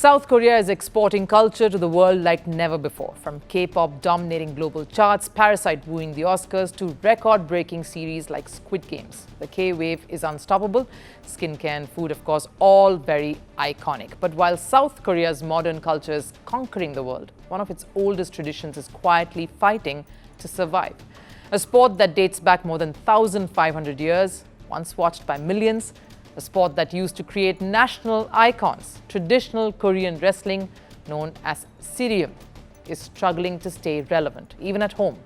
South Korea is exporting culture to the world like never before. From K-pop dominating global charts, Parasite wooing the Oscars, to record-breaking series like Squid Games. The K-wave is unstoppable. Skincare and food, of course, all very iconic. But while South Korea's modern culture is conquering the world, one of its oldest traditions is quietly fighting to survive. A sport that dates back more than 1,500 years, once watched by millions, a sport that used to create national icons. Traditional Korean wrestling, known as Ssireum, is struggling to stay relevant, even at home.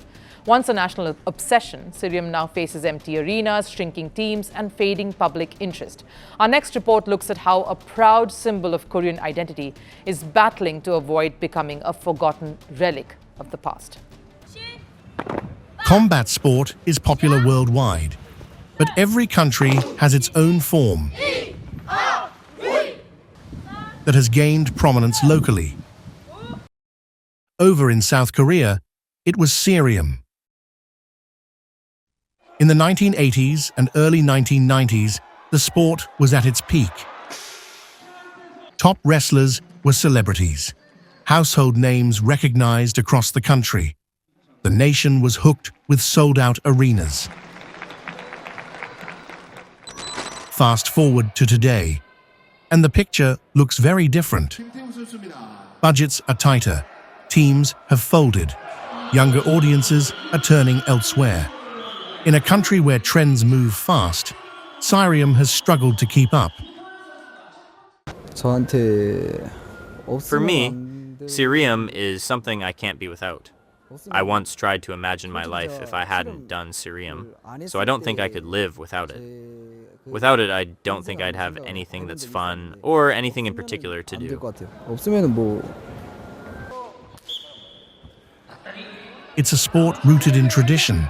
Once a national obsession, Ssireum now faces empty arenas, shrinking teams, and fading public interest. Our next report looks at how a proud symbol of Korean identity is battling to avoid becoming a forgotten relic of the past. Combat sport is popular worldwide, but every country has its own form that has gained prominence locally. Over in South Korea, it was Ssireum. In the 1980s and early 1990s, the sport was at its peak. Top wrestlers were celebrities, household names recognized across the country. The nation was hooked with sold-out arenas. Fast forward to today, and the picture looks very different. Budgets are tighter, teams have folded, younger audiences are turning elsewhere. In a country where trends move fast, Ssireum has struggled to keep up. For me, Ssireum is something I can't be without. I once tried to imagine my life if I hadn't done Ssireum, so I don't think I could live without it. Without it, I don't think I'd have anything that's fun or anything in particular to do. It's a sport rooted in tradition,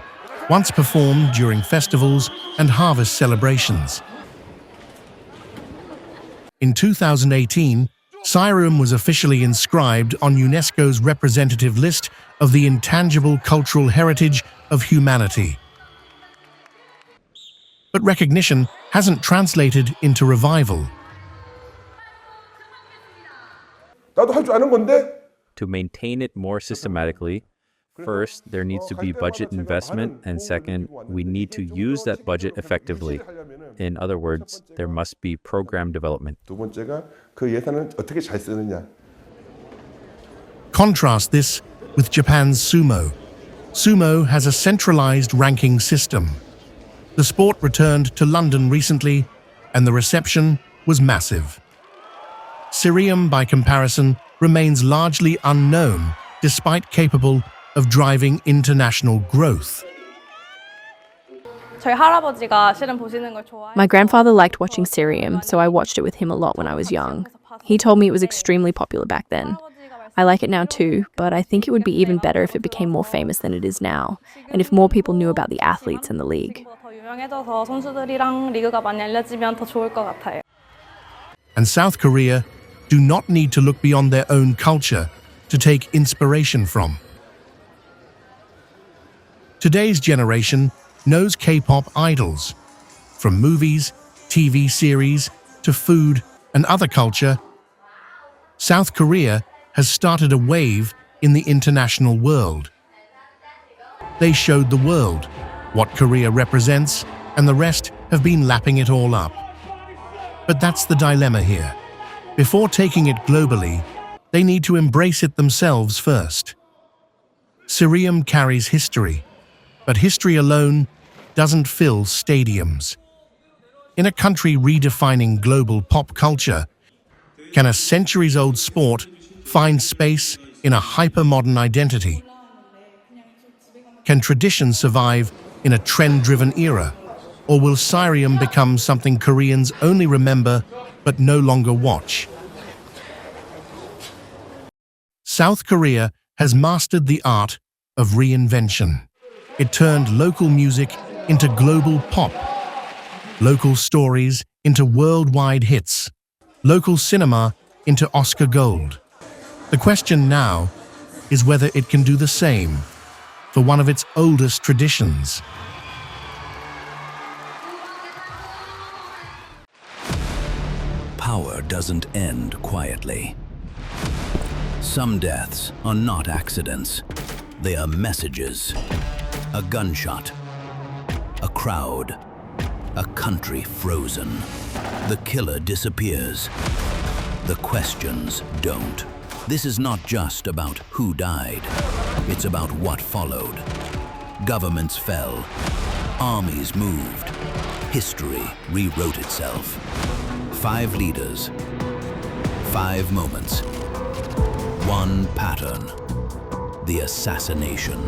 once performed during festivals and harvest celebrations. In 2018, Ssireum was officially inscribed on UNESCO's representative list of the intangible cultural heritage of humanity. But recognition hasn't translated into revival. To maintain it more systematically, first, there needs to be budget investment, and second, we need to use that budget effectively. In other words, there must be program development. Contrast this with Japan's sumo. Sumo has a centralized ranking system. The sport returned to London recently, and the reception was massive. Ssireum, by comparison, remains largely unknown, despite capable of driving international growth. My grandfather liked watching Ssireum, so I watched it with him a lot when I was young. He told me it was extremely popular back then. I like it now too, but I think it would be even better if it became more famous than it is now, and if more people knew about the athletes and the league. And South Korea do not need to look beyond their own culture to take inspiration from. Today's generation knows K-pop idols. From movies, TV series, to food and other culture, South Korea has started a wave in the international world. They showed the world what Korea represents, and the rest have been lapping it all up. But that's the dilemma here. Before taking it globally, they need to embrace it themselves first. Ssireum carries history, but history alone doesn't fill stadiums. In a country redefining global pop culture, can a centuries-old sport find space in a hyper-modern identity? Can tradition survive in a trend-driven era? Or will Ssireum become something Koreans only remember but no longer watch? South Korea has mastered the art of reinvention. It turned local music into global pop, local stories into worldwide hits, local cinema into Oscar gold. The question now is whether it can do the same for one of its oldest traditions. Power doesn't end quietly. Some deaths are not accidents. They are messages. A gunshot. A crowd. A country frozen. The killer disappears. The questions don't. This is not just about who died. It's about what followed. Governments fell. Armies moved. History rewrote itself. 5 leaders. 5 moments. One pattern. The assassination.